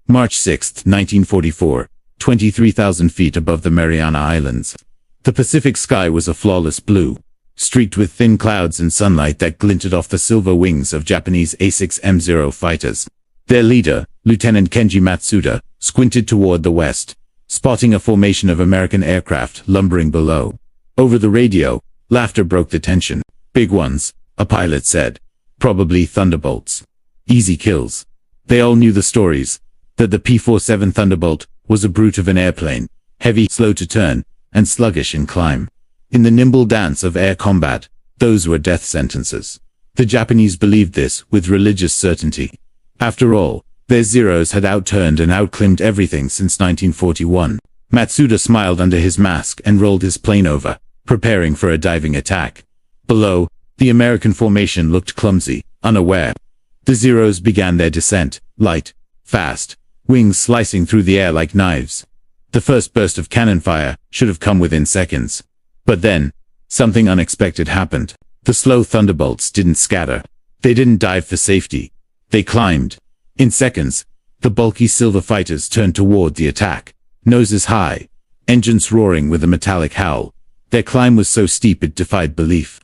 March 6, 1944, 23,000 feet above the Mariana Islands. The Pacific sky was a flawless blue, streaked with thin clouds and sunlight that glinted off the silver wings of Japanese A6M0 fighters. Their leader, Lieutenant Kenji Matsuda, squinted toward the west, spotting a formation of American aircraft lumbering below. Over the radio, laughter broke the tension. "Big ones," a pilot said. "Probably Thunderbolts. Easy kills." They all knew the stories, that the P-47 Thunderbolt was a brute of an airplane, heavy, slow to turn, and sluggish in climb. In the nimble dance of air combat, those were death sentences. The Japanese believed this with religious certainty. After all, their Zeros had outturned and outclimbed everything since 1941. Matsuda smiled under his mask and rolled his plane over, preparing for a diving attack. Below, the American formation looked clumsy, unaware. The Zeros began their descent, light, fast, wings slicing through the air like knives. The first burst of cannon fire should have come within seconds. But then, something unexpected happened. The slow Thunderbolts didn't scatter. They didn't dive for safety. They climbed. In seconds, the bulky silver fighters turned toward the attack, noses high, engines roaring with a metallic howl. Their climb was so steep it defied belief.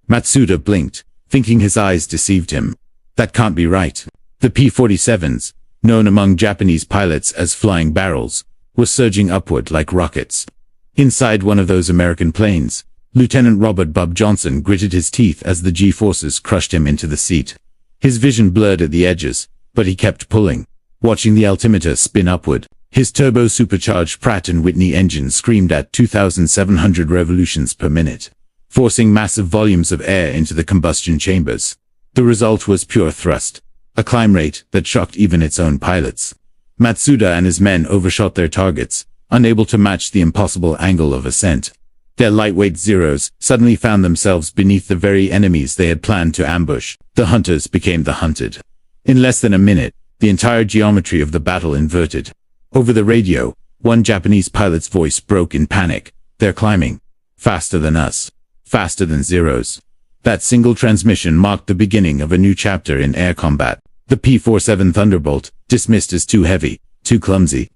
Matsuda blinked, thinking his eyes deceived him. That can't be right. The P-47s, known among Japanese pilots as flying barrels, were surging upward like rockets. Inside one of those American planes, Lieutenant Robert "Bub" Johnson gritted his teeth as the G-forces crushed him into the seat. His vision blurred at the edges, but he kept pulling, watching the altimeter spin upward. His turbo-supercharged Pratt & Whitney engine screamed at 2,700 revolutions per minute, forcing massive volumes of air into the combustion chambers. The result was pure thrust, a climb rate that shocked even its own pilots. Matsuda and his men overshot their targets, unable to match the impossible angle of ascent. Their lightweight Zeros suddenly found themselves beneath the very enemies they had planned to ambush. The hunters became the hunted. In less than a minute, the entire geometry of the battle inverted. Over the radio, one Japanese pilot's voice broke in panic. "They're climbing. Faster than us. Faster than Zeros." That single transmission marked the beginning of a new chapter in air combat. The P-47 Thunderbolt, dismissed as too heavy, too clumsy,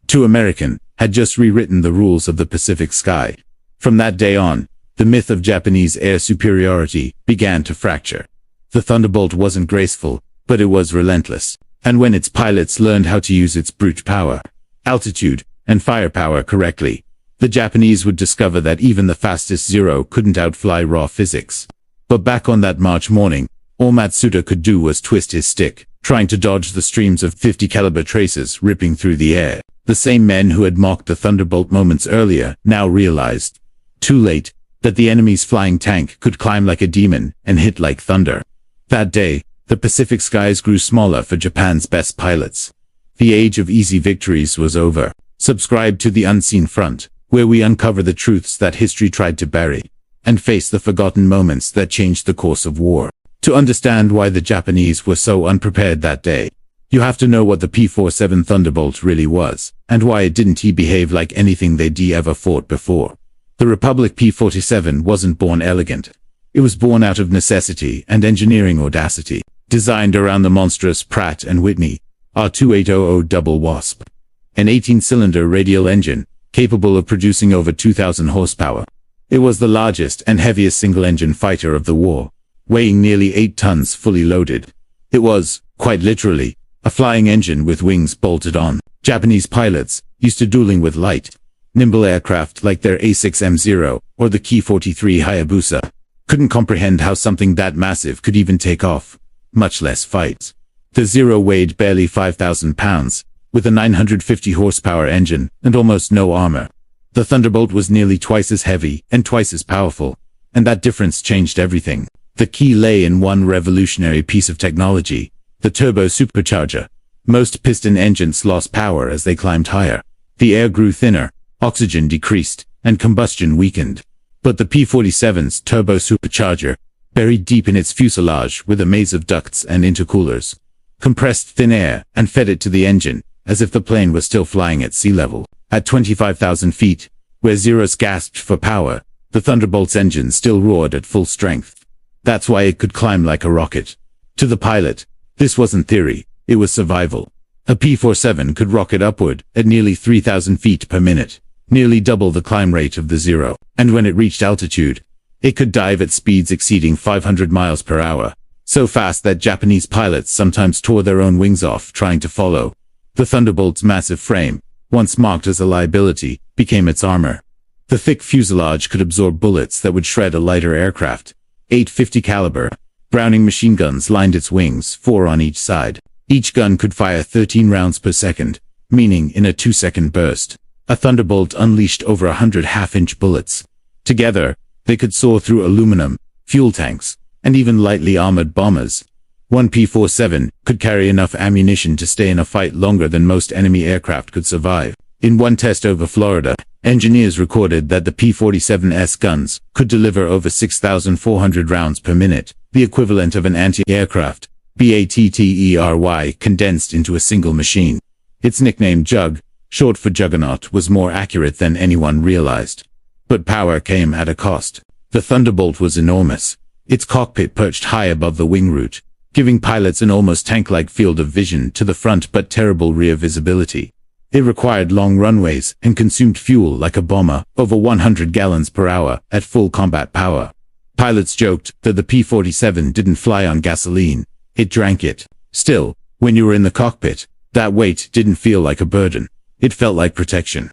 too American, had just rewritten the rules of the Pacific sky. From that day on, the myth of Japanese air superiority began to fracture. The Thunderbolt wasn't graceful, but it was relentless. And when its pilots learned how to use its brute power, altitude, and firepower correctly, the Japanese would discover that even the fastest Zero couldn't outfly raw physics. But back on that March morning, all Matsuda could do was twist his stick, trying to dodge the streams of 50 caliber tracers ripping through the air. The same men who had mocked the Thunderbolt moments earlier now realized, too late, that the enemy's flying tank could climb like a demon and hit like thunder. That day, the Pacific skies grew smaller for Japan's best pilots. The age of easy victories was over. Subscribe to The Unseen Front, where we uncover the truths that history tried to bury, and face the forgotten moments that changed the course of war. To understand why the Japanese were so unprepared that day, you have to know what the P-47 Thunderbolt really was, and why it didn't behave like anything they'd ever fought before. The Republic P-47 wasn't born elegant. It was born out of necessity and engineering audacity, designed around the monstrous Pratt & Whitney R2800 Double Wasp, an 18-cylinder radial engine capable of producing over 2,000 horsepower. It was the largest and heaviest single-engine fighter of the war, weighing nearly 8 tons fully loaded. It was, quite literally, a flying engine with wings bolted on. Japanese pilots, used to dueling with light, nimble aircraft like their A6M0 or the Ki-43 Hayabusa, couldn't comprehend how something that massive could even take off, much less fight. The Zero weighed barely 5,000 pounds, with a 950 horsepower engine and almost no armor. The Thunderbolt was nearly twice as heavy and twice as powerful, and that difference changed everything. The key lay in one revolutionary piece of technology, the turbo supercharger. Most piston engines lost power as they climbed higher. The air grew thinner, oxygen decreased, and combustion weakened. But the P-47's turbo supercharger, buried deep in its fuselage with a maze of ducts and intercoolers, compressed thin air and fed it to the engine, as if the plane was still flying at sea level. At 25,000 feet, where Zeros gasped for power, the Thunderbolt's engine still roared at full strength. That's why it could climb like a rocket. To the pilot, this wasn't theory, it was survival. A P-47 could rocket upward at nearly 3,000 feet per minute, nearly double the climb rate of the Zero, and when it reached altitude, it could dive at speeds exceeding 500 miles per hour, so fast that Japanese pilots sometimes tore their own wings off trying to follow. The Thunderbolt's massive frame, once marked as a liability, became its armor. The thick fuselage could absorb bullets that would shred a lighter aircraft. 850 caliber Browning machine guns lined its wings, 4 on each side. Each gun could fire 13 rounds per second, meaning in a 2-second burst. A Thunderbolt unleashed over 100 half-inch bullets. Together, they could soar through aluminum, fuel tanks, and even lightly armored bombers. One P-47 could carry enough ammunition to stay in a fight longer than most enemy aircraft could survive. In one test over Florida, engineers recorded that the P-47's guns could deliver over 6,400 rounds per minute, the equivalent of an anti-aircraft battery condensed into a single machine. Its nickname Jug, short for Juggernaut, was more accurate than anyone realized. But power came at a cost. The Thunderbolt was enormous. Its cockpit perched high above the wing root, giving pilots an almost tank-like field of vision to the front but terrible rear visibility. It required long runways and consumed fuel like a bomber, over 100 gallons per hour at full combat power. Pilots joked that the P-47 didn't fly on gasoline, it drank it. Still, when you were in the cockpit, that weight didn't feel like a burden. It felt like protection.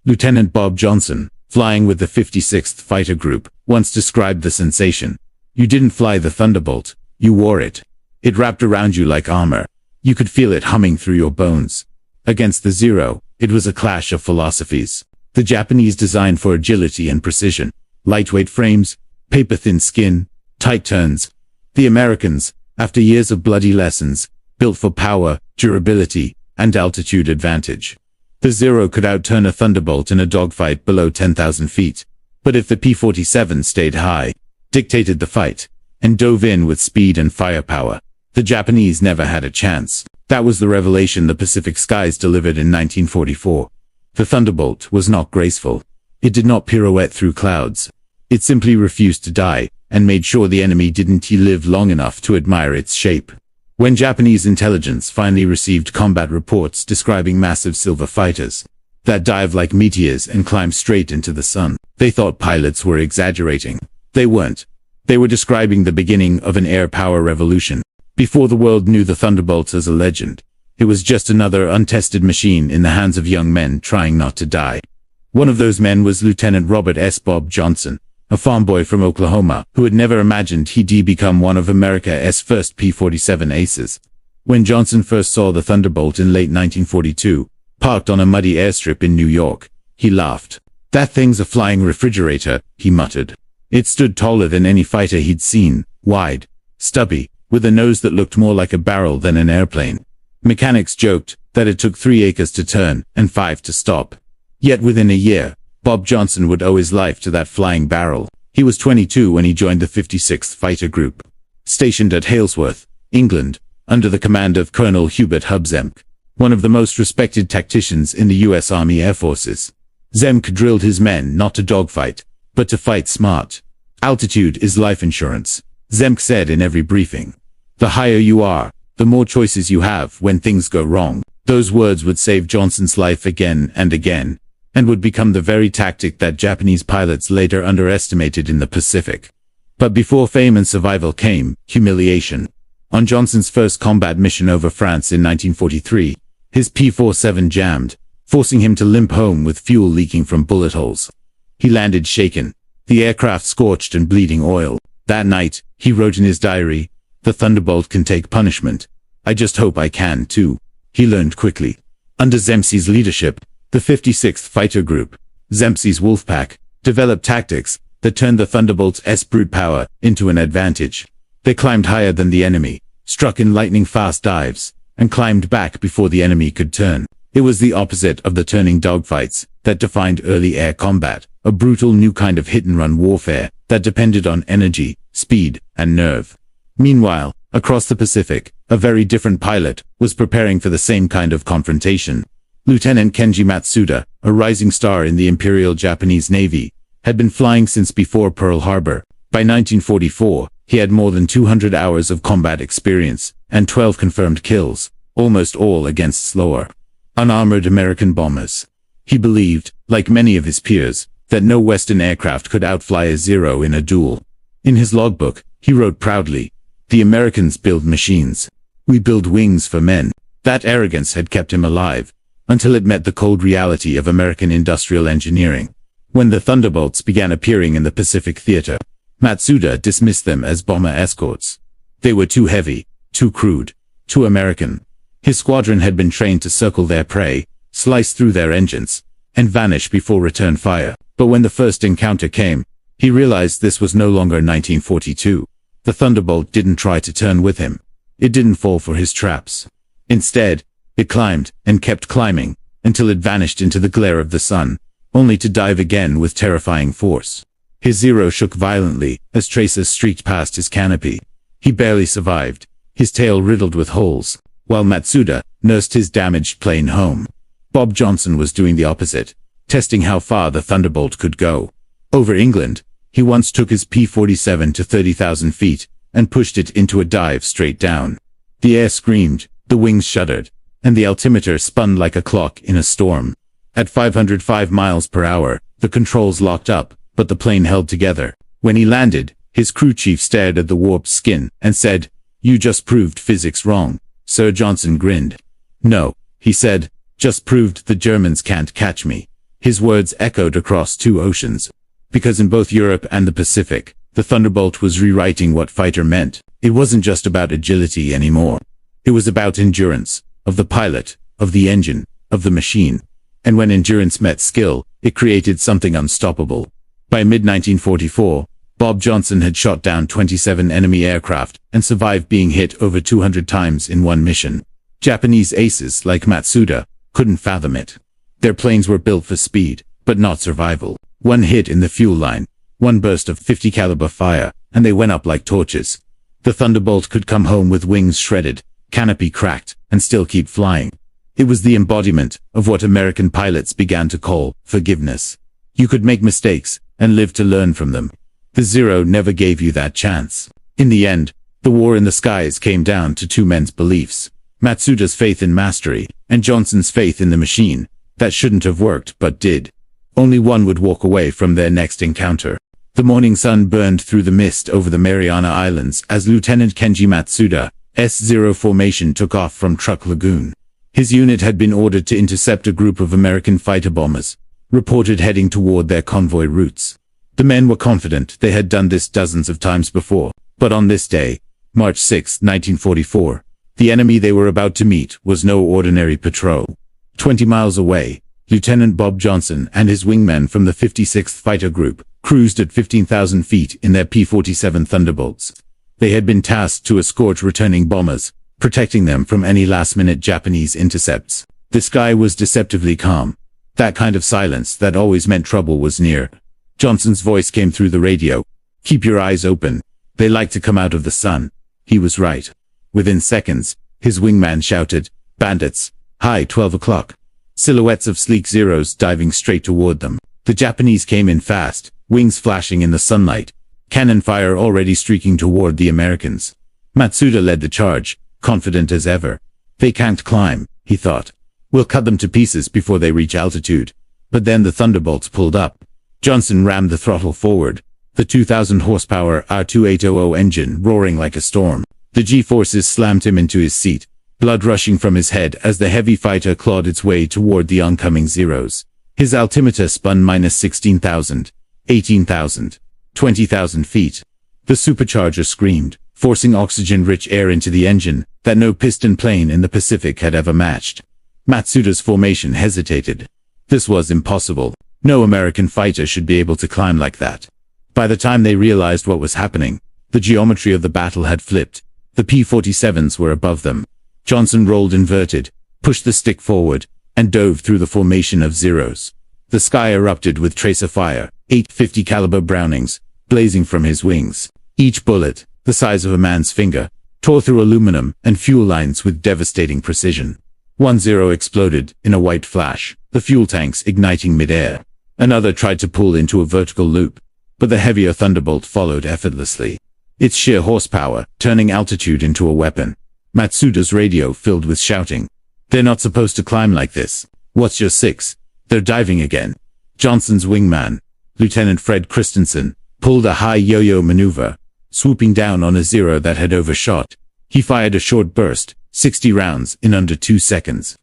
Lieutenant Bob Johnson, flying with the 56th Fighter Group, once described the sensation. You didn't fly the Thunderbolt, you wore it. It wrapped around you like armor. You could feel it humming through your bones. Against the Zero, it was a clash of philosophies. The Japanese designed for agility and precision. Lightweight frames, paper-thin skin, tight turns. The Americans, after years of bloody lessons, built for power, durability, and altitude advantage. The Zero could outturn a Thunderbolt in a dogfight below 10,000 feet. But if the P-47 stayed high, dictated the fight, and dove in with speed and firepower, the Japanese never had a chance. That was the revelation the Pacific skies delivered in 1944. The Thunderbolt was not graceful. It did not pirouette through clouds. It simply refused to die, and made sure the enemy didn't live long enough to admire its shape. When Japanese intelligence finally received combat reports describing massive silver fighters that dive like meteors and climb straight into the sun, they thought pilots were exaggerating. They weren't. They were describing the beginning of an air power revolution. Before the world knew the Thunderbolt as a legend, it was just another untested machine in the hands of young men trying not to die. One of those men was Lieutenant Robert S. Bob Johnson, a farm boy from Oklahoma who had never imagined he'd become one of America's first P-47 aces. When Johnson first saw the Thunderbolt in late 1942, parked on a muddy airstrip in New York, he laughed. "That thing's a flying refrigerator," he muttered. It stood taller than any fighter he'd seen, wide, stubby, with a nose that looked more like a barrel than an airplane. Mechanics joked that it took 3 acres to turn and 5 to stop. Yet within a year, Bob Johnson would owe his life to that flying barrel. He was 22 when he joined the 56th Fighter Group, stationed at Halesworth, England, under the command of Colonel Hubert Hub Zemk, one of the most respected tacticians in the U.S. Army Air Forces. Zemk drilled his men not to dogfight, but to fight smart. "Altitude is life insurance," Zemk said in every briefing. "The higher you are, the more choices you have when things go wrong." Those words would save Johnson's life again and again, and would become the very tactic that Japanese pilots later underestimated in the Pacific. But before fame and survival came humiliation. On Johnson's first combat mission over France in 1943, his P-47 jammed, forcing him to limp home with fuel leaking from bullet holes. He landed shaken, the aircraft scorched and bleeding oil. That night, he wrote in his diary, "The Thunderbolt can take punishment. I just hope I can too." He learned quickly. Under Zemsky's leadership, the 56th Fighter Group, Zemsky's Wolfpack, developed tactics that turned the Thunderbolt's brute power into an advantage. They climbed higher than the enemy, struck in lightning-fast dives, and climbed back before the enemy could turn. It was the opposite of the turning dogfights that defined early air combat, a brutal new kind of hit-and-run warfare that depended on energy, speed, and nerve. Meanwhile, across the Pacific, a very different pilot was preparing for the same kind of confrontation. Lieutenant Kenji Matsuda, a rising star in the Imperial Japanese Navy, had been flying since before Pearl Harbor. By 1944, he had more than 200 hours of combat experience and 12 confirmed kills. almost all against slower, unarmored American bombers. He believed, like many of his peers, that no Western aircraft could outfly a Zero in a duel. In his logbook, he wrote proudly, "The Americans build machines. We build wings for men." That arrogance had kept him alive, until it met the cold reality of American industrial engineering. When the Thunderbolts began appearing in the Pacific theater, Matsuda dismissed them as bomber escorts. They were too heavy, too crude, too American. His squadron had been trained to circle their prey, slice through their engines, and vanish before return fire. But when the first encounter came, he realized this was no longer 1942. The Thunderbolt didn't try to turn with him. It didn't fall for his traps. Instead, it climbed and kept climbing until it vanished into the glare of the sun, only to dive again with terrifying force. His Zero shook violently as tracers streaked past his canopy. He barely survived, his tail riddled with holes, while Matsuda nursed his damaged plane home. Bob Johnson was doing the opposite, testing how far the Thunderbolt could go. Over England, he once took his P-47 to 30,000 feet and pushed it into a dive straight down. The air screamed, the wings shuddered, and the altimeter spun like a clock in a storm. At 505 miles per hour, the controls locked up, but the plane held together. When he landed, his crew chief stared at the warped skin and said, "You just proved physics wrong." Sir Johnson grinned. "No," he said, "just proved the Germans can't catch me." His words echoed across two oceans. Because in both Europe and the Pacific, the Thunderbolt was rewriting what fighter meant. It wasn't just about agility anymore. It was about endurance, of the pilot, of the engine, of the machine. And when endurance met skill, it created something unstoppable. By mid-1944, Bob Johnson had shot down 27 enemy aircraft and survived being hit over 200 times in one mission. Japanese aces like Matsuda couldn't fathom it. Their planes were built for speed, but not survival. One hit in the fuel line, one burst of 50 caliber fire, and they went up like torches. The Thunderbolt could come home with wings shredded, canopy cracked, and still keep flying. It was the embodiment of what American pilots began to call forgiveness. You could make mistakes and live to learn from them. The Zero never gave you that chance. In the end, the war in the skies came down to two men's beliefs. Matsuda's faith in mastery, and Johnson's faith in the machine. That shouldn't have worked, but did. Only one would walk away from their next encounter. The morning sun burned through the mist over the Mariana Islands as Lieutenant Kenji Matsuda, S-0 formation took off from Truck Lagoon. His unit had been ordered to intercept a group of American fighter bombers, reported heading toward their convoy routes. The men were confident they had done this dozens of times before, but on this day, March 6, 1944, the enemy they were about to meet was no ordinary patrol. 20 miles away, Lieutenant Bob Johnson and his wingmen from the 56th Fighter Group cruised at 15,000 feet in their P-47 Thunderbolts. They had been tasked to escort returning bombers, protecting them from any last-minute Japanese intercepts. The sky was deceptively calm. That kind of silence that always meant trouble was near. Johnson's voice came through the radio. "Keep your eyes open. They like to come out of the sun." He was right. Within seconds, his wingman shouted, "Bandits! High 12 o'clock." Silhouettes of sleek Zeros diving straight toward them. The Japanese came in fast, wings flashing in the sunlight, cannon fire already streaking toward the Americans. Matsuda led the charge, confident as ever. "They can't climb," he thought. "We'll cut them to pieces before they reach altitude." But then the Thunderbolts pulled up. Johnson rammed the throttle forward, the 2,000 horsepower R2800 engine roaring like a storm. The G-forces slammed him into his seat, blood rushing from his head as the heavy fighter clawed its way toward the oncoming Zeros. His altimeter spun minus 16,000, 18,000, 20,000 feet. The supercharger screamed, forcing oxygen-rich air into the engine that no piston plane in the Pacific had ever matched. Matsuda's formation hesitated. This was impossible. No American fighter should be able to climb like that. By the time they realized what was happening, the geometry of the battle had flipped. The P-47s were above them. Johnson rolled inverted, pushed the stick forward, and dove through the formation of Zeros. The sky erupted with tracer fire, 850 caliber Brownings, blazing from his wings. Each bullet, the size of a man's finger, tore through aluminum and fuel lines with devastating precision. One Zero exploded in a white flash, the fuel tanks igniting mid-air. Another tried to pull into a vertical loop, but the heavier Thunderbolt followed effortlessly. Its sheer horsepower, turning altitude into a weapon. Matsuda's radio filled with shouting. "They're not supposed to climb like this. What's your six? They're diving again." Johnson's wingman, Lieutenant Fred Christensen, pulled a high yo-yo maneuver, swooping down on a Zero that had overshot. He fired a short burst, 60 rounds, in under 2 seconds.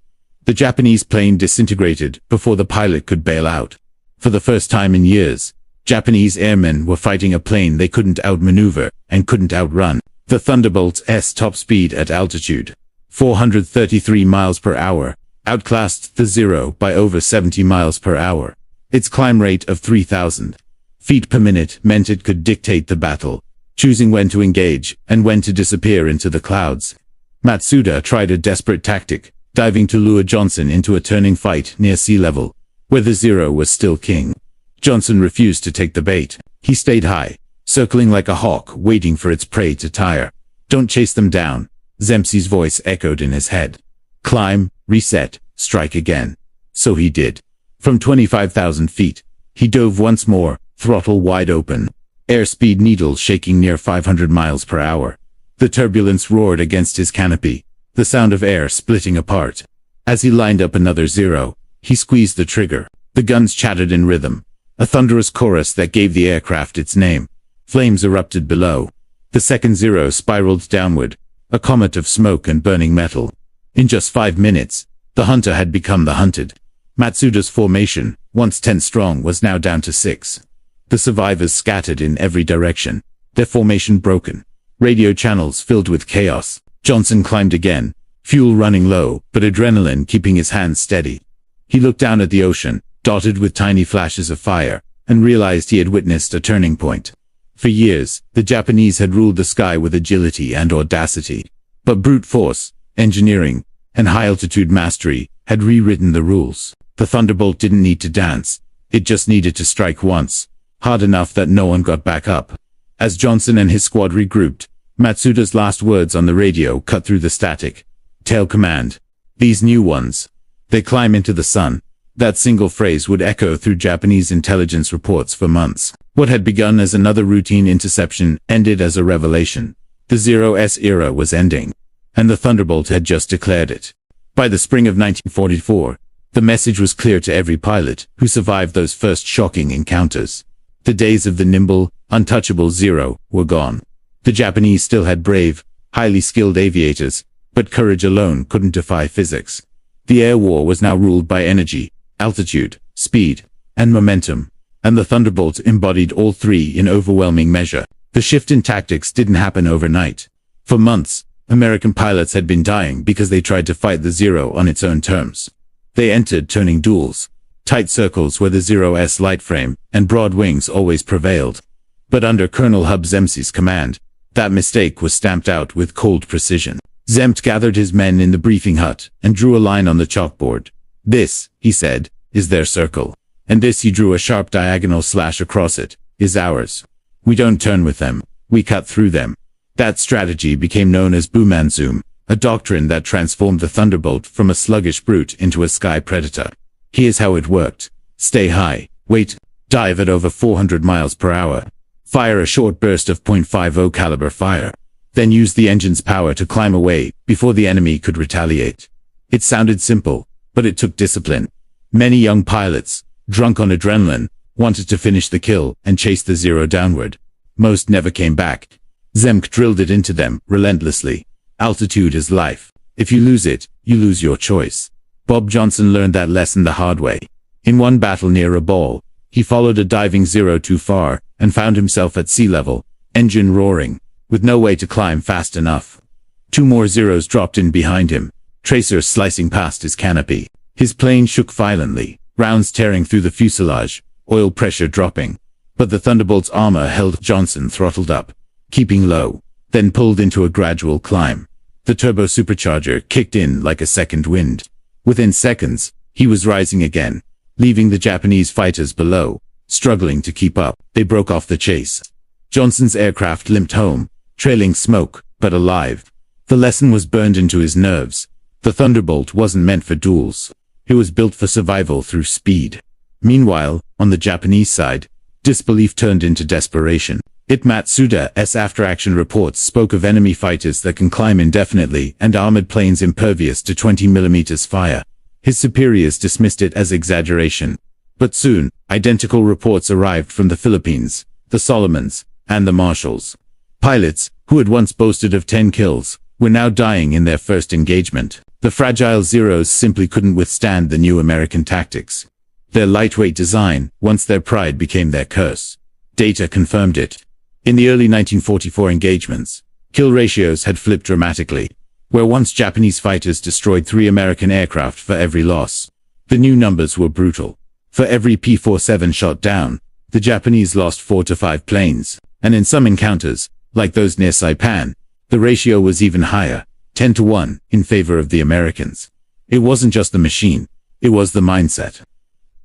The Japanese plane disintegrated before the pilot could bail out. For the first time in years, Japanese airmen were fighting a plane they couldn't outmaneuver and couldn't outrun. The Thunderbolt's top speed at altitude, 433 miles per hour, outclassed the Zero by over 70 miles per hour. Its climb rate of 3,000 feet per minute meant it could dictate the battle, choosing when to engage and when to disappear into the clouds. Matsuda tried a desperate tactic, diving to lure Johnson into a turning fight near sea level, where the Zero was still king. Johnson refused to take the bait. He stayed high, circling like a hawk, waiting for its prey to tire. "Don't chase them down," Zemsky's voice echoed in his head. "Climb, reset, strike again." So he did. From 25,000 feet, he dove once more, throttle wide open, airspeed needle shaking near 500 miles per hour. The turbulence roared against his canopy, the sound of air splitting apart. As he lined up another Zero, he squeezed the trigger. The guns chattered in rhythm, a thunderous chorus that gave the aircraft its name. Flames erupted below. The second Zero spiraled downward, a comet of smoke and burning metal. In just 5 minutes, the hunter had become the hunted. Matsuda's formation, once 10 strong, was now down to 6. The survivors scattered in every direction, their formation broken, radio channels filled with chaos. Johnson climbed again, fuel running low, but adrenaline keeping his hands steady. He looked down at the ocean, dotted with tiny flashes of fire, and realized he had witnessed a turning point. For years, the Japanese had ruled the sky with agility and audacity. But brute force, engineering, and high-altitude mastery had rewritten the rules. The Thunderbolt didn't need to dance. It just needed to strike once, hard enough that no one got back up. As Johnson and his squad regrouped, Matsuda's last words on the radio cut through the static. "Tail command. These new ones. They climb into the sun." That single phrase would echo through Japanese intelligence reports for months. What had begun as another routine interception ended as a revelation. The Zero's era was ending, and the Thunderbolt had just declared it. By the spring of 1944, the message was clear to every pilot who survived those first shocking encounters. The days of the nimble, untouchable Zero were gone. The Japanese still had brave, highly skilled aviators, but courage alone couldn't defy physics. The air war was now ruled by energy, altitude, speed, and momentum, and the Thunderbolt embodied all three in overwhelming measure. The shift in tactics didn't happen overnight. For months, American pilots had been dying because they tried to fight the Zero on its own terms. They entered turning duels, tight circles where the Zero's light frame and broad wings always prevailed. But under Colonel Hub Zemsky's command, that mistake was stamped out with cold precision. Zemst gathered his men in the briefing hut and drew a line on the chalkboard. "This," he said, "is their circle. And this," he drew a sharp diagonal slash across it, "is ours. We don't turn with them, we cut through them." That strategy became known as Bumanzoom, a doctrine that transformed the Thunderbolt from a sluggish brute into a sky predator. Here's how it worked. Stay high, wait, dive at over 400 miles per hour. Fire a short burst of .50 caliber fire. Then use the engine's power to climb away before the enemy could retaliate. It sounded simple, but it took discipline. Many young pilots, drunk on adrenaline, wanted to finish the kill and chase the Zero downward. Most never came back. Zemk drilled it into them relentlessly. Altitude is life. If you lose it, you lose your choice. Bob Johnson learned that lesson the hard way. In one battle near a ball, he followed a diving Zero too far and found himself at sea level, engine roaring, with no way to climb fast enough. 2 more Zeros dropped in behind him, tracers slicing past his canopy. His plane shook violently, rounds tearing through the fuselage, oil pressure dropping. But the Thunderbolt's armor held Johnson throttled up, keeping low, then pulled into a gradual climb. The turbo supercharger kicked in like a second wind. Within seconds, he was rising again, leaving the Japanese fighters below, struggling to keep up. They broke off the chase. Johnson's aircraft limped home, trailing smoke, but alive. The lesson was burned into his nerves. The Thunderbolt wasn't meant for duels. It was built for survival through speed. Meanwhile, on the Japanese side, disbelief turned into desperation. It Matsuda's after-action reports spoke of enemy fighters that can climb indefinitely and armored planes impervious to 20 mm fire. His superiors dismissed it as exaggeration. But soon, identical reports arrived from the Philippines, the Solomons, and the Marshalls. Pilots, who had once boasted of 10 kills, were now dying in their first engagement. The fragile Zeros simply couldn't withstand the new American tactics. Their lightweight design, once their pride, became their curse. Data confirmed it. In the early 1944 engagements, kill ratios had flipped dramatically. Where once Japanese fighters destroyed 3 American aircraft for every loss, the new numbers were brutal. For every P-47 shot down, the Japanese lost 4 to 5 planes, and in some encounters, like those near Saipan, the ratio was even higher, 10 to 1, in favor of the Americans. It wasn't just the machine, it was the mindset.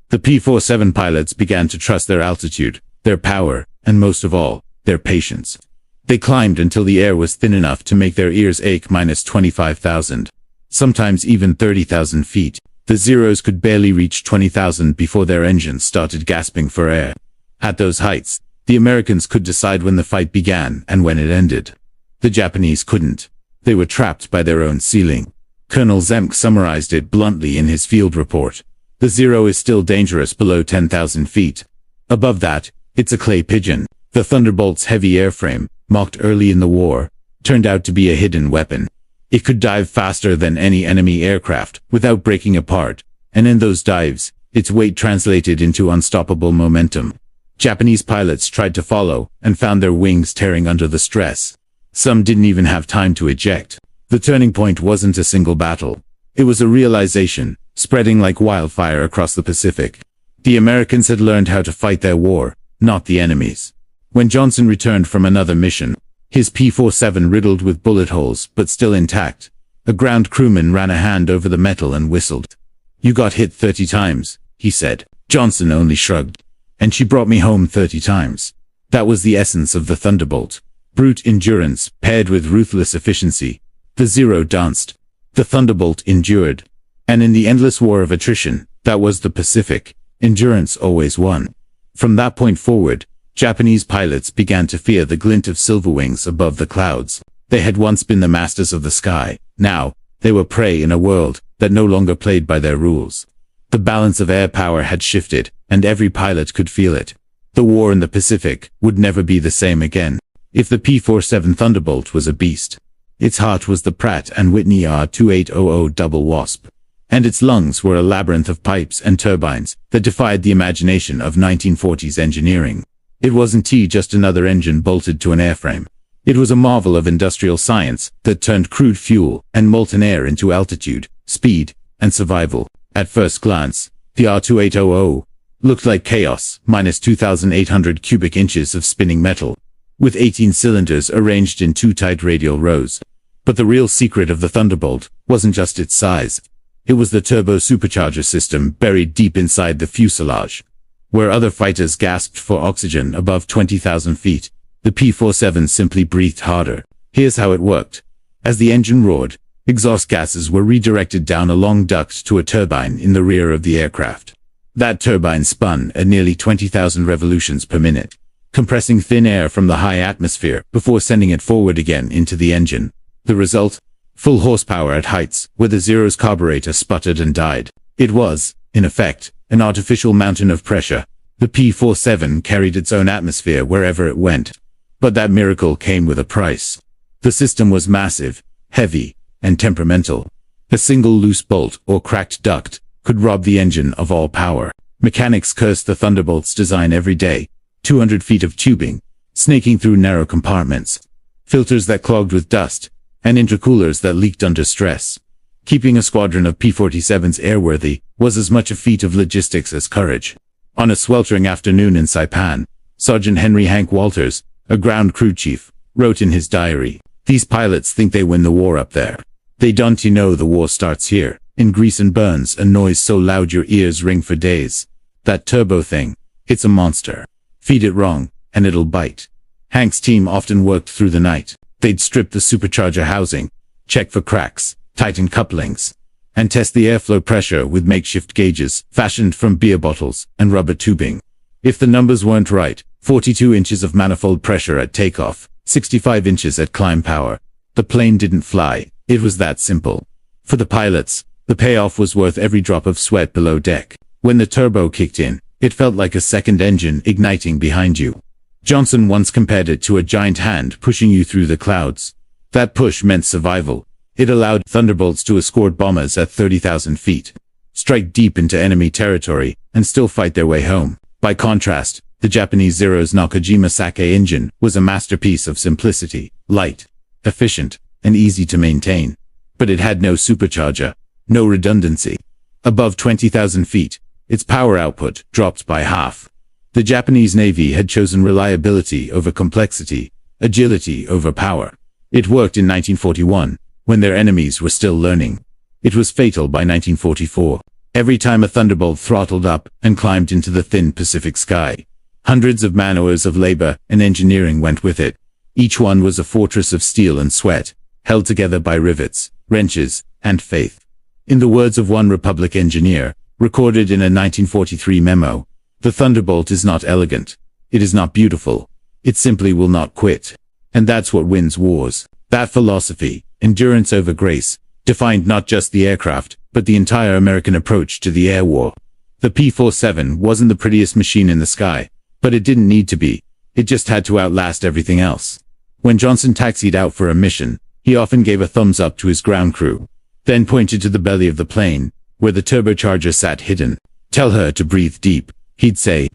The P-47 pilots began to trust their altitude, their power, and most of all, their patience. They climbed until the air was thin enough to make their ears ache minus 25,000, sometimes even 30,000 feet. The Zeros could barely reach 20,000 before their engines started gasping for air. At those heights, the Americans could decide when the fight began and when it ended. The Japanese couldn't. They were trapped by their own ceiling. Colonel Zemke summarized it bluntly in his field report. The Zero is still dangerous below 10,000 feet. Above that, it's a clay pigeon. The Thunderbolt's heavy airframe, mocked early in the war, turned out to be a hidden weapon. It could dive faster than any enemy aircraft without breaking apart, and in those dives, its weight translated into unstoppable momentum. Japanese pilots tried to follow and found their wings tearing under the stress. Some didn't even have time to eject. The turning point wasn't a single battle. It was a realization, spreading like wildfire across the Pacific. The Americans had learned how to fight their war, not the enemies. When Johnson returned from another mission, his P-47 riddled with bullet holes but still intact, a ground crewman ran a hand over the metal and whistled. "You got hit 30 times, he said. Johnson only shrugged. "And she brought me home 30 times. That was the essence of the Thunderbolt. Brute endurance, paired with ruthless efficiency. The Zero danced. The Thunderbolt endured. And in the endless war of attrition, that was the Pacific, endurance always won. From that point forward, Japanese pilots began to fear the glint of silver wings above the clouds. They had once been the masters of the sky. Now, they were prey in a world that no longer played by their rules. The balance of air power had shifted, and every pilot could feel it. The war in the Pacific would never be the same again. If the P-47 Thunderbolt was a beast, its heart was the Pratt & Whitney R2800 Double Wasp. And its lungs were a labyrinth of pipes and turbines that defied the imagination of 1940s engineering. It wasn't just another engine bolted to an airframe. It was a marvel of industrial science that turned crude fuel and molten air into altitude, speed, and survival. At first glance, the R2800 looked like chaos, minus 2,800 cubic inches of spinning metal, with 18 cylinders arranged in 2 tight radial rows. But the real secret of the Thunderbolt wasn't just its size. It was the turbo supercharger system buried deep inside the fuselage. Where other fighters gasped for oxygen above 20,000 feet, the P-47 simply breathed harder. Here's how it worked. As the engine roared, exhaust gases were redirected down a long duct to a turbine in the rear of the aircraft. That turbine spun at nearly 20,000 revolutions per minute, compressing thin air from the high atmosphere before sending it forward again into the engine. The result? Full horsepower at heights where the Zero's carburetor sputtered and died. It was, in effect, an artificial mountain of pressure. The P-47 carried its own atmosphere wherever it went. But that miracle came with a price. The system was massive, heavy, and temperamental. A single loose bolt or cracked duct could rob the engine of all power. Mechanics cursed the Thunderbolt's design every day. 200 feet of tubing, snaking through narrow compartments, filters that clogged with dust, and intercoolers that leaked under stress. Keeping a squadron of P-47s airworthy was as much a feat of logistics as courage. On a sweltering afternoon in Saipan, Sergeant Henry Hank Walters, a ground crew chief, wrote in his diary, "These pilots think they win the war up there. They don't know the war starts here, in grease and burns, a noise so loud your ears ring for days. That turbo thing, it's a monster. Feed it wrong, and it'll bite." Hank's team often worked through the night. They'd strip the supercharger housing, check for cracks, tighten couplings, and test the airflow pressure with makeshift gauges fashioned from beer bottles and rubber tubing. If the numbers weren't right, 42 inches of manifold pressure at takeoff, 65 inches at climb power. The plane didn't fly. It was that simple. For the pilots, the payoff was worth every drop of sweat below deck. When the turbo kicked in, it felt like a second engine igniting behind you. Johnson once compared it to a giant hand pushing you through the clouds. That push meant survival. It allowed Thunderbolts to escort bombers at 30,000 feet, strike deep into enemy territory, and still fight their way home. By contrast, the Japanese Zero's Nakajima Sake engine was a masterpiece of simplicity, light, efficient, and easy to maintain. But it had no supercharger, no redundancy. Above 20,000 feet, its power output dropped by half. The Japanese Navy had chosen reliability over complexity, agility over power. It worked in 1941, when their enemies were still learning. It was fatal by 1944. Every time a Thunderbolt throttled up and climbed into the thin Pacific sky, hundreds of man-hours of labor and engineering went with it. Each one was a fortress of steel and sweat, held together by rivets, wrenches, and faith. In the words of one Republic engineer, recorded in a 1943 memo, "The Thunderbolt is not elegant. It is not beautiful. It simply will not quit." And that's what wins wars. That philosophy, endurance over grace, defined not just the aircraft, but the entire American approach to the air war. The P-47 wasn't the prettiest machine in the sky, but it didn't need to be. It just had to outlast everything else. When Johnson taxied out for a mission, he often gave a thumbs up to his ground crew, then pointed to the belly of the plane, where the turbocharger sat hidden. "Tell her to breathe deep," he'd say.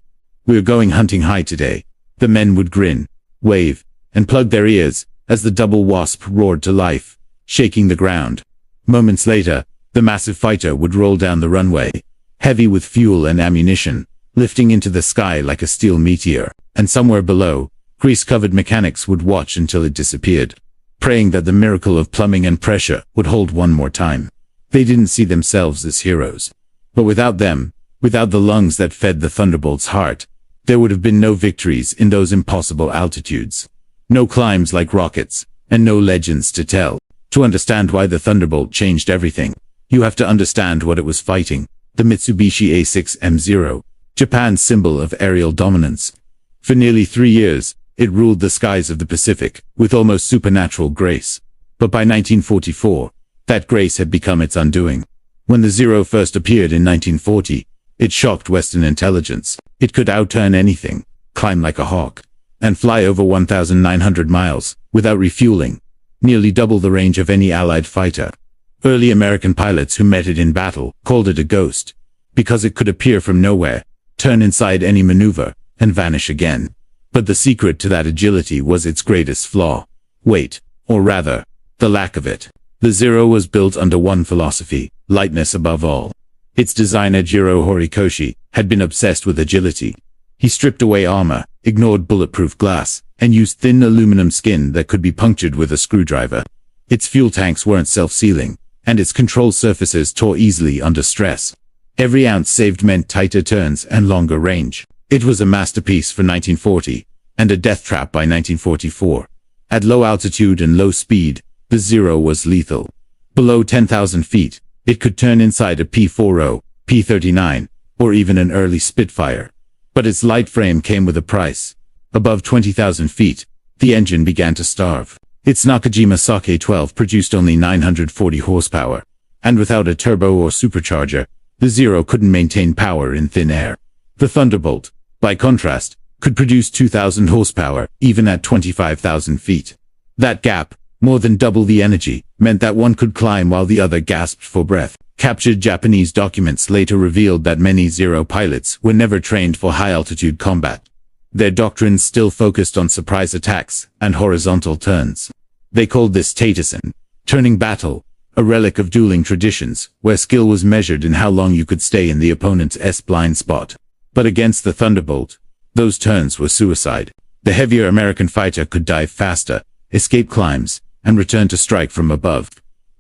"We're going hunting high today." The men would grin, wave, and plug their ears as the double Wasp roared to life, shaking the ground. Moments later, the massive fighter would roll down the runway, heavy with fuel and ammunition, lifting into the sky like a steel meteor, and somewhere below, grease-covered mechanics would watch until it disappeared, praying that the miracle of plumbing and pressure would hold one more time. They didn't see themselves as heroes. But without them, without the lungs that fed the Thunderbolt's heart, there would have been no victories in those impossible altitudes. No climbs like rockets, and no legends to tell. To understand why the Thunderbolt changed everything, you have to understand what it was fighting. The Mitsubishi A6M0, Japan's symbol of aerial dominance. For nearly 3 years, it ruled the skies of the Pacific with almost supernatural grace. But by 1944, that grace had become its undoing. When the Zero first appeared in 1940, it shocked Western intelligence. It could outturn anything, climb like a hawk, and fly over 1,900 miles without refueling, nearly double the range of any Allied fighter. Early American pilots who met it in battle called it a ghost, because it could appear from nowhere, turn inside any maneuver, and vanish again. But the secret to that agility was its greatest flaw: weight, or rather, the lack of it. The Zero was built under one philosophy: lightness above all. Its designer Jiro Horikoshi had been obsessed with agility. He stripped away armor, ignored bulletproof glass, and used thin aluminum skin that could be punctured with a screwdriver. Its fuel tanks weren't self-sealing, and its control surfaces tore easily under stress. Every ounce saved meant tighter turns and longer range. It was a masterpiece for 1940, and a death trap by 1944. At low altitude and low speed, the Zero was lethal. Below 10,000 feet, it could turn inside a P-40, P-39, or even an early Spitfire. But its light frame came with a price. Above 20,000 feet, the engine began to starve. Its Nakajima Sake 12 produced only 940 horsepower, and without a turbo or supercharger, the Zero couldn't maintain power in thin air. The Thunderbolt, by contrast, could produce 2,000 horsepower even at 25,000 feet. That gap, more than double the energy, meant that one could climb while the other gasped for breath. Captured Japanese documents later revealed that many Zero pilots were never trained for high-altitude combat. Their doctrines still focused on surprise attacks and horizontal turns. They called this Tatesan, turning battle, a relic of dueling traditions, where skill was measured in how long you could stay in the opponent's blind spot. But against the Thunderbolt, those turns were suicide. The heavier American fighter could dive faster, escape climbs, and return to strike from above.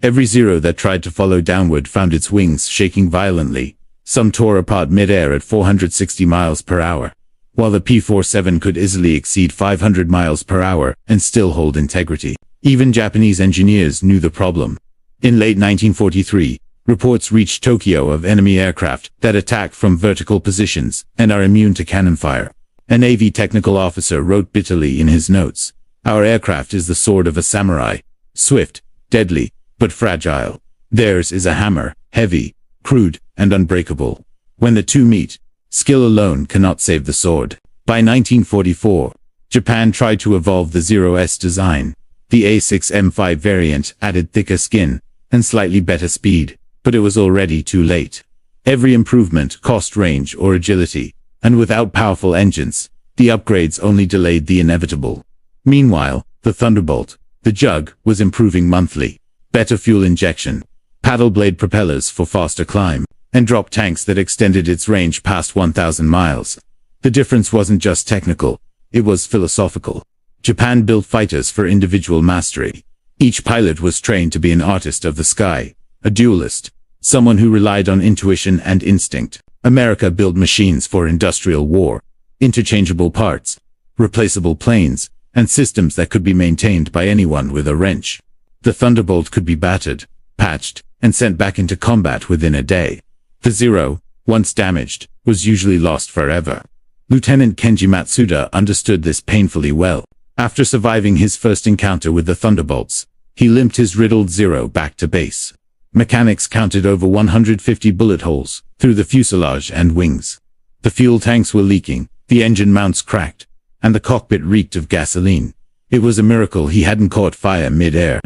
Every Zero that tried to follow downward found its wings shaking violently. Some tore apart mid-air at 460 miles per hour, while the P-47 could easily exceed 500 miles per hour and still hold integrity. Even Japanese engineers knew the problem. In late 1943, reports reached Tokyo of enemy aircraft that attack from vertical positions and are immune to cannon fire. A Navy technical officer wrote bitterly in his notes, "Our aircraft is the sword of a samurai, swift, deadly, but fragile. Theirs is a hammer, heavy, crude, and unbreakable. When the two meet, skill alone cannot save the sword." By 1944, Japan tried to evolve the Zero-S design. The A6M5 variant added thicker skin and slightly better speed, but it was already too late. Every improvement cost range or agility, and without powerful engines, the upgrades only delayed the inevitable. Meanwhile, the Thunderbolt, the Jug, was improving monthly. Better fuel injection, paddle blade propellers for faster climb, and drop tanks that extended its range past 1,000 miles. The difference wasn't just technical, it was philosophical. Japan built fighters for individual mastery. Each pilot was trained to be an artist of the sky, a duelist, someone who relied on intuition and instinct. America built machines for industrial war, interchangeable parts, replaceable planes, and systems that could be maintained by anyone with a wrench. The Thunderbolt could be battered, patched, and sent back into combat within a day. The Zero, once damaged, was usually lost forever. Lieutenant Kenji Matsuda understood this painfully well. After surviving his first encounter with the Thunderbolts, he limped his riddled Zero back to base. Mechanics counted over 150 bullet holes through the fuselage and wings. The fuel tanks were leaking, the engine mounts cracked, and the cockpit reeked of gasoline. It was a miracle he hadn't caught fire mid-air.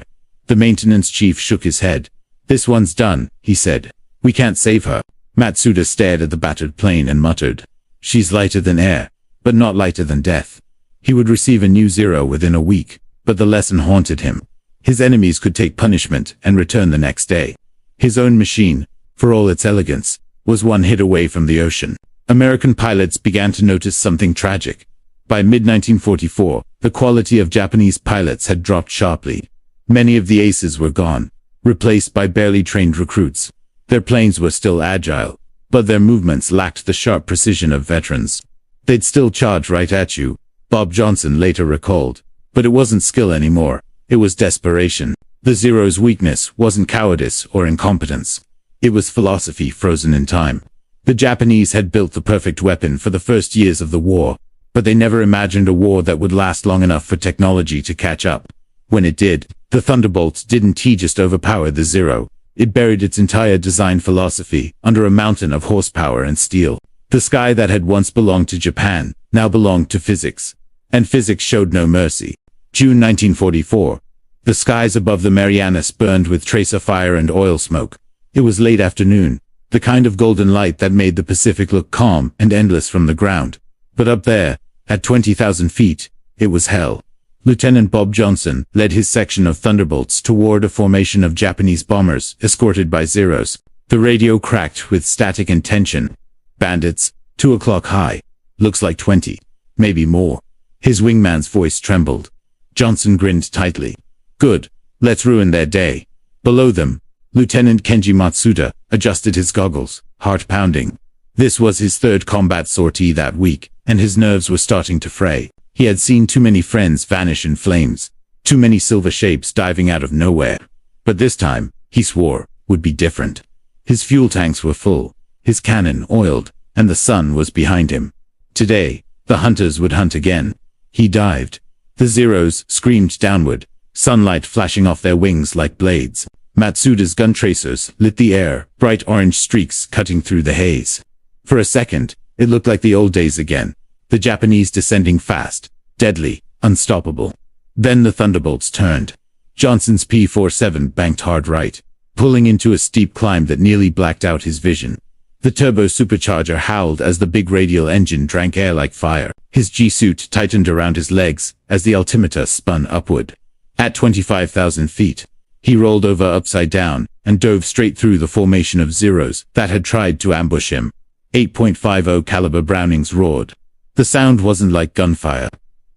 The maintenance chief shook his head. "This one's done," he said. "We can't save her." Matsuda stared at the battered plane and muttered, "She's lighter than air, but not lighter than death." He would receive a new Zero within a week, but the lesson haunted him. His enemies could take punishment and return the next day. His own machine, for all its elegance, was one hit away from the ocean. American pilots began to notice something tragic. By mid-1944, the quality of Japanese pilots had dropped sharply. Many of the aces were gone, replaced by barely trained recruits. Their planes were still agile, but their movements lacked the sharp precision of veterans. "They'd still charge right at you," Bob Johnson later recalled. But it wasn't skill anymore, it was desperation. The Zero's weakness wasn't cowardice or incompetence. It was philosophy frozen in time. The Japanese had built the perfect weapon for the first years of the war, but they never imagined a war that would last long enough for technology to catch up. When it did, the Thunderbolt didn't just overpower the Zero. It buried its entire design philosophy under a mountain of horsepower and steel. The sky that had once belonged to Japan now belonged to physics. And physics showed no mercy. June 1944. The skies above the Marianas burned with tracer fire and oil smoke. It was late afternoon, the kind of golden light that made the Pacific look calm and endless from the ground. But up there, at 20,000 feet, it was hell. Lieutenant Bob Johnson led his section of Thunderbolts toward a formation of Japanese bombers escorted by Zeros. The radio cracked with static and tension. "Bandits, 2 o'clock high. Looks like 20. Maybe more." His wingman's voice trembled. Johnson grinned tightly. "Good. Let's ruin their day." Below them, Lieutenant Kenji Matsuda adjusted his goggles, heart pounding. This was his third combat sortie that week, and his nerves were starting to fray. He had seen too many friends vanish in flames, too many silver shapes diving out of nowhere. But this time, he swore, would be different. His fuel tanks were full, his cannon oiled, and the sun was behind him. Today, the hunters would hunt again. He dived. The Zeros screamed downward, sunlight flashing off their wings like blades. Matsuda's gun tracers lit the air, bright orange streaks cutting through the haze. For a second, it looked like the old days again. The Japanese descending fast, deadly, unstoppable. Then the Thunderbolts turned. Johnson's P-47 banked hard right, pulling into a steep climb that nearly blacked out his vision. The turbo supercharger howled as the big radial engine drank air like fire. His G-suit tightened around his legs as the altimeter spun upward. At 25,000 feet, he rolled over upside down and dove straight through the formation of Zeros that had tried to ambush him. 8.50 caliber Brownings roared. The sound wasn't like gunfire.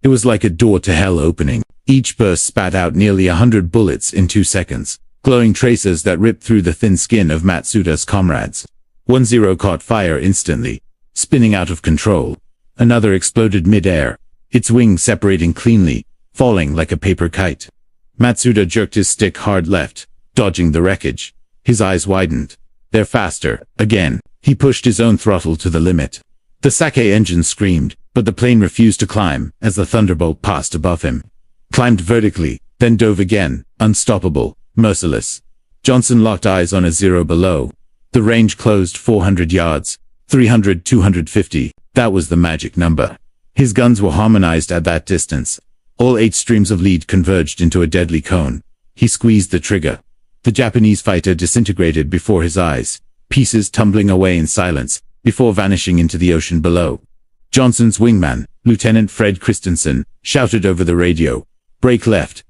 It was like a door to hell opening. Each burst spat out nearly 100 bullets in 2 seconds, glowing tracers that ripped through the thin skin of Matsuda's comrades. One Zero caught fire instantly, spinning out of control. Another exploded mid-air, its wings separating cleanly, falling like a paper kite. Matsuda jerked his stick hard left, dodging the wreckage. His eyes widened. "They're faster, again." He pushed his own throttle to the limit. The Sake engine screamed, but the plane refused to climb as the Thunderbolt passed above him. Climbed vertically, then dove again, unstoppable, merciless. Johnson locked eyes on a zero below. The range closed 400 yards, 300, 250, that was the magic number. His guns were harmonized at that distance. All 8 streams of lead converged into a deadly cone. He squeezed the trigger. The Japanese fighter disintegrated before his eyes, pieces tumbling away in silence, before vanishing into the ocean below. Johnson's wingman, Lieutenant Fred Christensen, shouted over the radio, break left,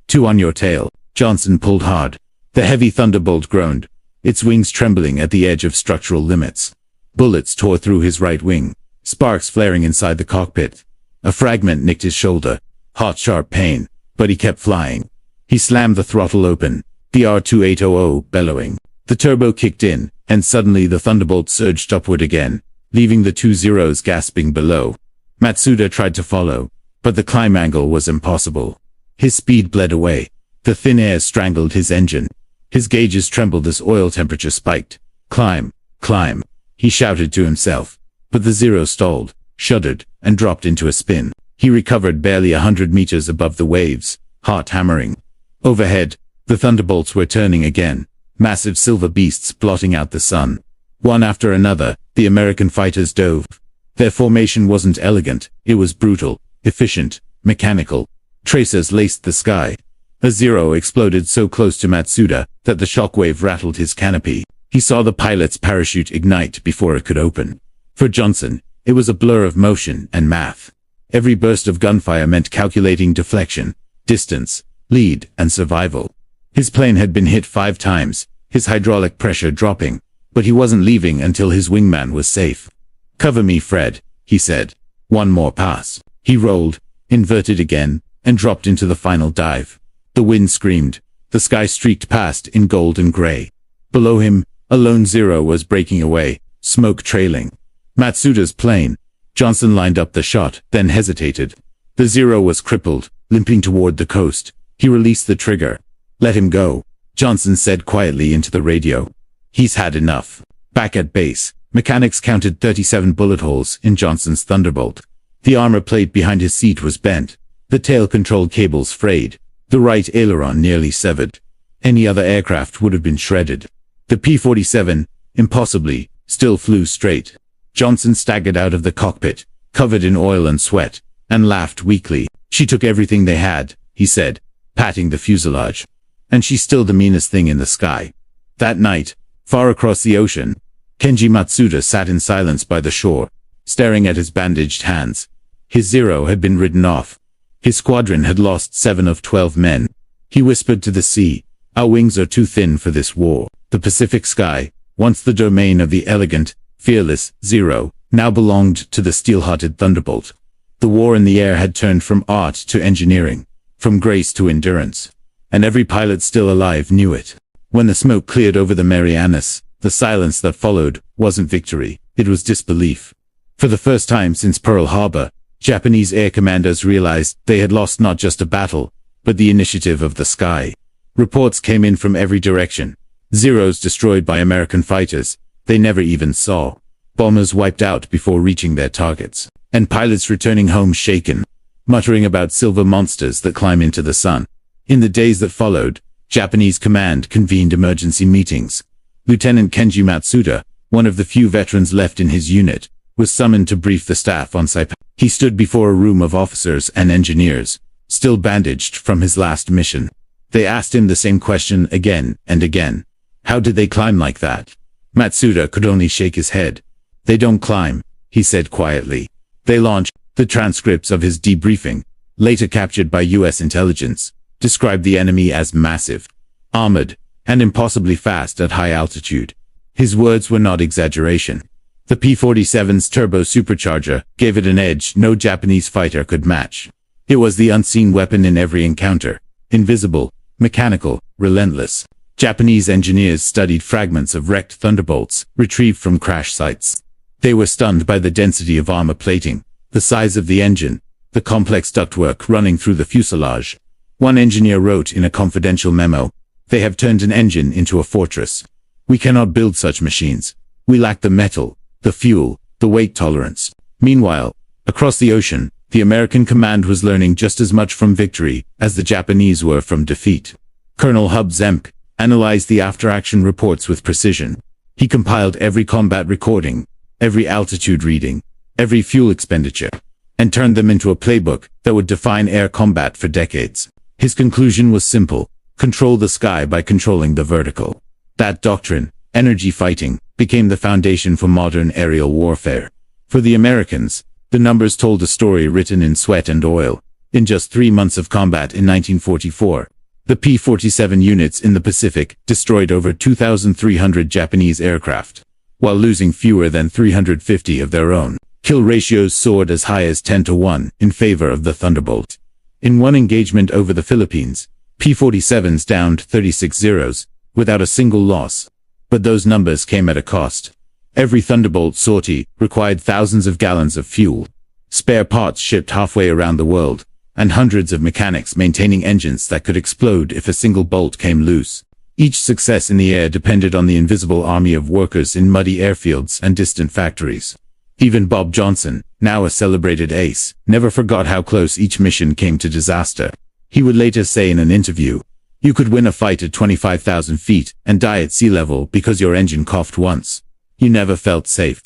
2 on your tail." Johnson pulled hard. The heavy Thunderbolt groaned, its wings trembling at the edge of structural limits. Bullets tore through his right wing, sparks flaring inside the cockpit. A fragment nicked his shoulder, hot sharp pain, but he kept flying. He slammed the throttle open, the R2800 bellowing. The turbo kicked in, and suddenly the Thunderbolt surged upward again, leaving the 2 Zeros gasping below. Matsuda tried to follow, but the climb angle was impossible. His speed bled away. The thin air strangled his engine. His gauges trembled as oil temperature spiked. "Climb, climb," he shouted to himself. But the Zero stalled, shuddered, and dropped into a spin. He recovered barely 100 meters above the waves, heart hammering. Overhead, the Thunderbolts were turning again, massive silver beasts blotting out the sun. One after another, the American fighters dove. Their formation wasn't elegant, it was brutal, efficient, mechanical. Tracers laced the sky. A Zero exploded so close to Matsuda that the shockwave rattled his canopy. He saw the pilot's parachute ignite before it could open. For Johnson, it was a blur of motion and math. Every burst of gunfire meant calculating deflection, distance, lead, and survival. His plane had been hit 5 times, his hydraulic pressure dropping, but he wasn't leaving until his wingman was safe. "Cover me, Fred," he said. One more pass. He rolled, inverted again, and dropped into the final dive. The wind screamed. The sky streaked past in gold and gray. Below him, a lone Zero was breaking away, smoke trailing. Matsuda's plane. Johnson lined up the shot, then hesitated. The Zero was crippled, limping toward the coast. He released the trigger. "Let him go," Johnson said quietly into the radio. "He's had enough." Back at base, mechanics counted 37 bullet holes in Johnson's Thunderbolt. The armor plate behind his seat was bent. The tail control cables frayed. The right aileron nearly severed. Any other aircraft would have been shredded. The P-47, impossibly, still flew straight. Johnson staggered out of the cockpit, covered in oil and sweat, and laughed weakly. "She took everything they had," he said, patting the fuselage. "And she's still the meanest thing in the sky." That night, far across the ocean, Kenji Matsuda sat in silence by the shore, staring at his bandaged hands. His Zero had been ridden off. His squadron had lost 7 of 12 men. He whispered to the sea, "Our wings are too thin for this war." The Pacific sky, once the domain of the elegant, fearless Zero, now belonged to the steel-hearted Thunderbolt. The war in the air had turned from art to engineering, from grace to endurance. And every pilot still alive knew it. When the smoke cleared over the Marianas, the silence that followed wasn't victory, it was disbelief. For the first time since Pearl Harbor, Japanese air commanders realized they had lost not just a battle, but the initiative of the sky. Reports came in from every direction. Zeros destroyed by American fighters they never even saw. Bombers wiped out before reaching their targets. And pilots returning home shaken, muttering about silver monsters that climb into the sun. In the days that followed, Japanese command convened emergency meetings. Lieutenant Kenji Matsuda, one of the few veterans left in his unit, was summoned to brief the staff on Saipan. He stood before a room of officers and engineers, still bandaged from his last mission. They asked him the same question again and again. How did they climb like that? Matsuda could only shake his head. "They don't climb," he said quietly. "They launch." The transcripts of his debriefing, later captured by U.S. intelligence, described the enemy as massive, armored, and impossibly fast at high altitude. His words were not exaggeration. The P-47's turbo supercharger gave it an edge no Japanese fighter could match. It was the unseen weapon in every encounter, invisible, mechanical, relentless. Japanese engineers studied fragments of wrecked Thunderbolts, retrieved from crash sites. They were stunned by the density of armor plating, the size of the engine, the complex ductwork running through the fuselage. One engineer wrote in a confidential memo, "They have turned an engine into a fortress. We cannot build such machines. We lack the metal, the fuel, the weight tolerance. Meanwhile, across the ocean, the American command was learning just as much from victory as the Japanese were from defeat. Colonel Hub Zemk analyzed the after-action reports with precision. He compiled every combat recording, every altitude reading, every fuel expenditure, and turned them into a playbook that would define air combat for decades. His conclusion was simple: control the sky by controlling the vertical. That doctrine, energy fighting, became the foundation for modern aerial warfare. For the Americans, the numbers told a story written in sweat and oil. In just 3 months of combat in 1944, the P-47 units in the Pacific destroyed over 2,300 Japanese aircraft, while losing fewer than 350 of their own. Kill ratios soared as high as 10-1 in favor of the Thunderbolt. In one engagement over the Philippines, P-47s downed 36 Zeros, without a single loss. But those numbers came at a cost. Every Thunderbolt sortie required thousands of gallons of fuel, spare parts shipped halfway around the world, and hundreds of mechanics maintaining engines that could explode if a single bolt came loose. Each success in the air depended on the invisible army of workers in muddy airfields and distant factories. Even Bob Johnson, now a celebrated ace, never forgot how close each mission came to disaster. He would later say in an interview, "You could win a fight at 25,000 feet and die at sea level because your engine coughed once. You never felt safe."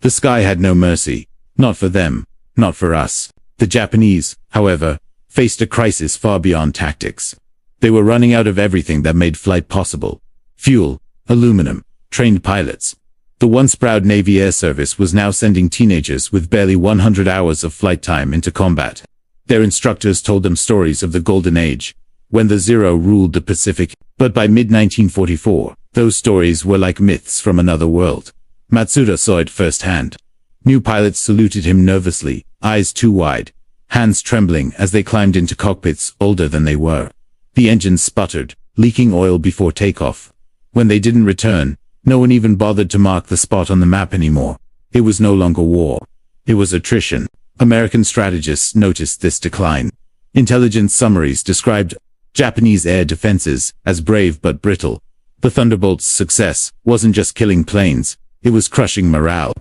The sky had no mercy. Not for them, not for us. The Japanese, however, faced a crisis far beyond tactics. They were running out of everything that made flight possible: fuel, aluminum, trained pilots. The once proud Navy Air Service was now sending teenagers with barely 100 hours of flight time into combat. Their instructors told them stories of the Golden Age, when the Zero ruled the Pacific, but by mid-1944, those stories were like myths from another world. Matsuda saw it firsthand. New pilots saluted him nervously, eyes too wide, hands trembling as they climbed into cockpits older than they were. The engines sputtered, leaking oil before takeoff. When they didn't return, no one even bothered to mark the spot on the map anymore. It was no longer war. It was attrition. American strategists noticed this decline. Intelligence summaries described Japanese air defenses as brave but brittle. The Thunderbolt's success wasn't just killing planes, it was crushing morale.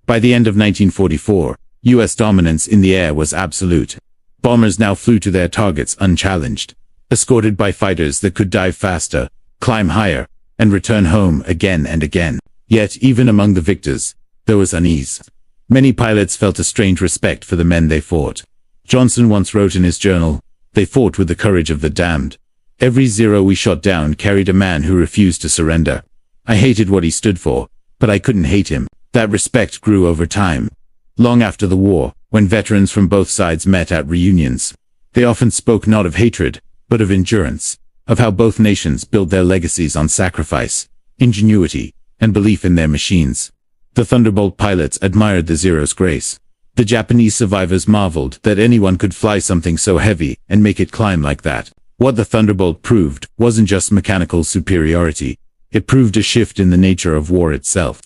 By the end of 1944, U.S. dominance in the air was absolute. Bombers now flew to their targets unchallenged, escorted by fighters that could dive faster, climb higher, and return home again and again. Yet, even among the victors, there was unease. Many pilots felt a strange respect for the men they fought. Johnson once wrote in his journal, "They fought with the courage of the damned. Every Zero we shot down carried a man who refused to surrender. I hated what he stood for, but I couldn't hate him." That respect grew over time. Long after the war, when veterans from both sides met at reunions, they often spoke not of hatred, but of endurance, of how both nations built their legacies on sacrifice, ingenuity, and belief in their machines. The Thunderbolt pilots admired the Zero's grace. The Japanese survivors marveled that anyone could fly something so heavy and make it climb like that. What the Thunderbolt proved wasn't just mechanical superiority. It proved a shift in the nature of war itself.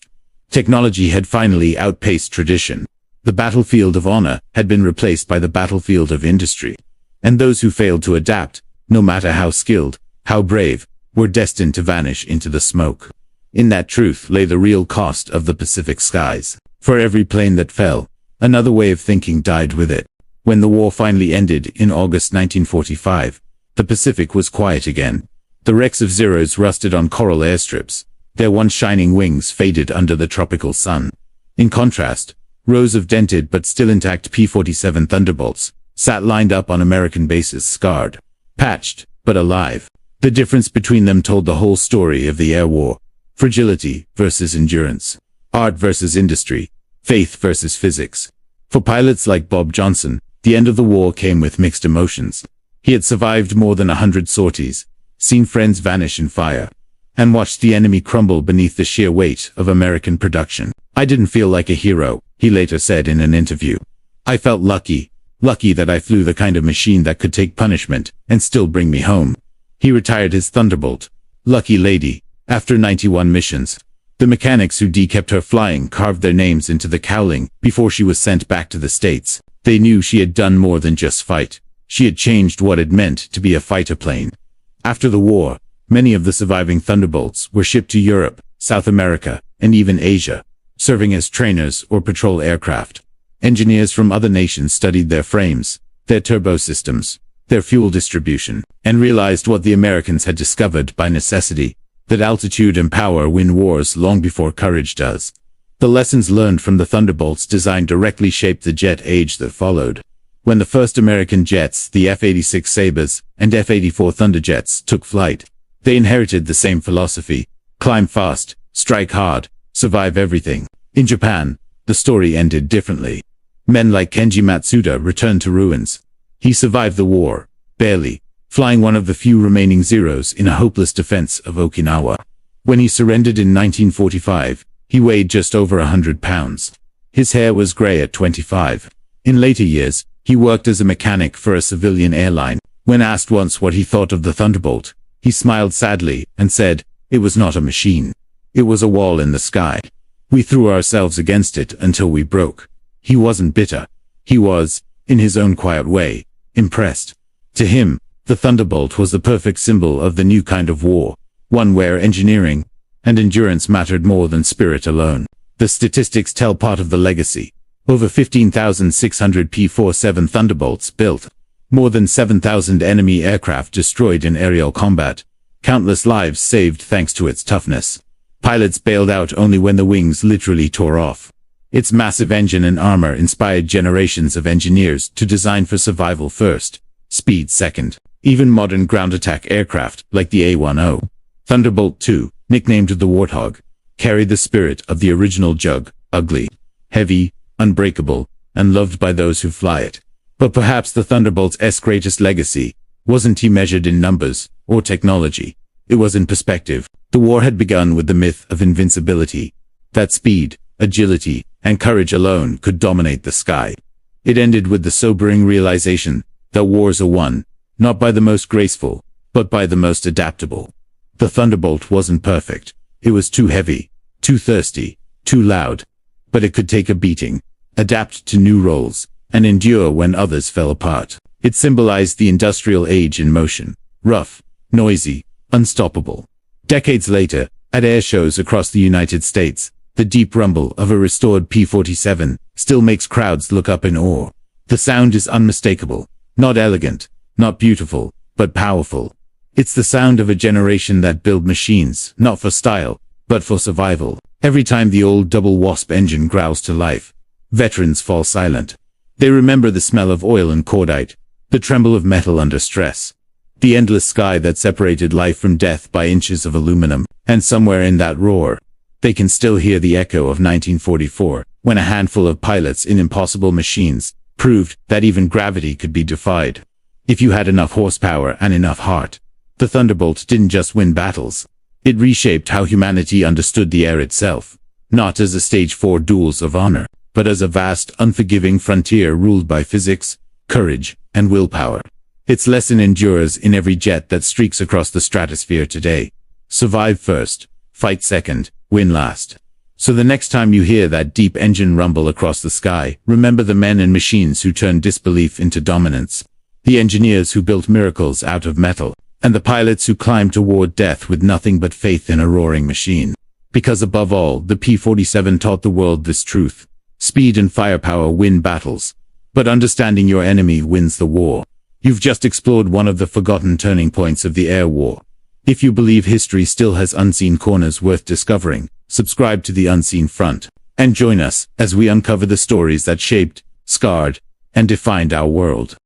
Technology had finally outpaced tradition. The battlefield of honor had been replaced by the battlefield of industry. And those who failed to adapt, no matter how skilled, how brave, were destined to vanish into the smoke. In that truth lay the real cost of the Pacific skies. For every plane that fell, another way of thinking died with it. When the war finally ended in August 1945, the Pacific was quiet again. The wrecks of Zeros rusted on coral airstrips. Their once shining wings faded under the tropical sun. In contrast, rows of dented but still intact P-47 Thunderbolts sat lined up on American bases, scarred, patched, but alive. The difference between them told the whole story of the air war: fragility versus endurance, art versus industry, faith versus physics. For pilots like Bob Johnson, the end of the war came with mixed emotions. He had survived more than 100 sorties, seen friends vanish in fire, and watched the enemy crumble beneath the sheer weight of American production. "I didn't feel like a hero," he later said in an interview. "I felt lucky that I flew the kind of machine that could take punishment and still bring me home." He retired his Thunderbolt, "Lucky Lady," after 91 missions. The mechanics who kept her flying carved their names into the cowling before she was sent back to the States. They knew she had done more than just fight. She had changed what it meant to be a fighter plane. After the war, many of the surviving Thunderbolts were shipped to Europe, South America, and even Asia. serving as trainers or patrol aircraft. Engineers from other nations studied their frames, their turbo systems, their fuel distribution, and realized what the Americans had discovered by necessity, that altitude and power win wars long before courage does. The lessons learned from the Thunderbolt's design directly shaped the jet age that followed. When the first American jets, the F-86 Sabres and F-84 Thunderjets, took flight, they inherited the same philosophy: climb fast, strike hard, survive everything. In Japan, the story ended differently. Men like Kenji Matsuda returned to ruins. He survived the war, barely, flying one of the few remaining Zeros in a hopeless defense of Okinawa. When he surrendered in 1945, he weighed just over 100 pounds. His hair was gray at 25. In later years, he worked as a mechanic for a civilian airline. When asked once what he thought of the Thunderbolt, he smiled sadly and said, "It was not a machine. It was a wall in the sky. We threw ourselves against it until we broke." He wasn't bitter. He was, in his own quiet way, impressed. To him, the Thunderbolt was the perfect symbol of the new kind of war, one where engineering and endurance mattered more than spirit alone. The statistics tell part of the legacy. Over 15,600 P-47 Thunderbolts built, more than 7,000 enemy aircraft destroyed in aerial combat, countless lives saved thanks to its toughness. Pilots bailed out only when the wings literally tore off. Its massive engine and armor inspired generations of engineers to design for survival first, speed second. Even modern ground attack aircraft, like the A-10 Thunderbolt II, nicknamed the Warthog, carry the spirit of the original Jug: ugly, heavy, unbreakable, and loved by those who fly it. But perhaps the Thunderbolt's greatest legacy wasn't measured in numbers or technology. It was in perspective. The war had begun with the myth of invincibility, that speed, agility, and courage alone could dominate the sky. It ended with the sobering realization that wars are won, not by the most graceful, but by the most adaptable. The Thunderbolt wasn't perfect. It was too heavy, too thirsty, too loud. But it could take a beating, adapt to new roles, and endure when others fell apart. It symbolized the industrial age in motion: rough, noisy, unstoppable. Decades later, at air shows across the United States, the deep rumble of a restored P-47 still makes crowds look up in awe. The sound is unmistakable, not elegant, not beautiful, but powerful. It's the sound of a generation that built machines, not for style, but for survival. Every time the old double wasp engine growls to life, veterans fall silent. They remember the smell of oil and cordite, the tremble of metal under stress, the endless sky that separated life from death by inches of aluminum. And somewhere in that roar, they can still hear the echo of 1944, when a handful of pilots in impossible machines proved that even gravity could be defied. If you had enough horsepower and enough heart, the Thunderbolt didn't just win battles. It reshaped how humanity understood the air itself, not as a stage for duels of honor, but as a vast, unforgiving frontier ruled by physics, courage, and willpower. Its lesson endures in every jet that streaks across the stratosphere today. Survive first, fight second, win last. So the next time you hear that deep engine rumble across the sky, remember the men and machines who turned disbelief into dominance, the engineers who built miracles out of metal, and the pilots who climbed toward death with nothing but faith in a roaring machine. Because above all, the P-47 taught the world this truth: speed and firepower win battles, but understanding your enemy wins the war. You've just explored one of the forgotten turning points of the air war. If you believe history still has unseen corners worth discovering, subscribe to The Unseen Front, and join us as we uncover the stories that shaped, scarred, and defined our world.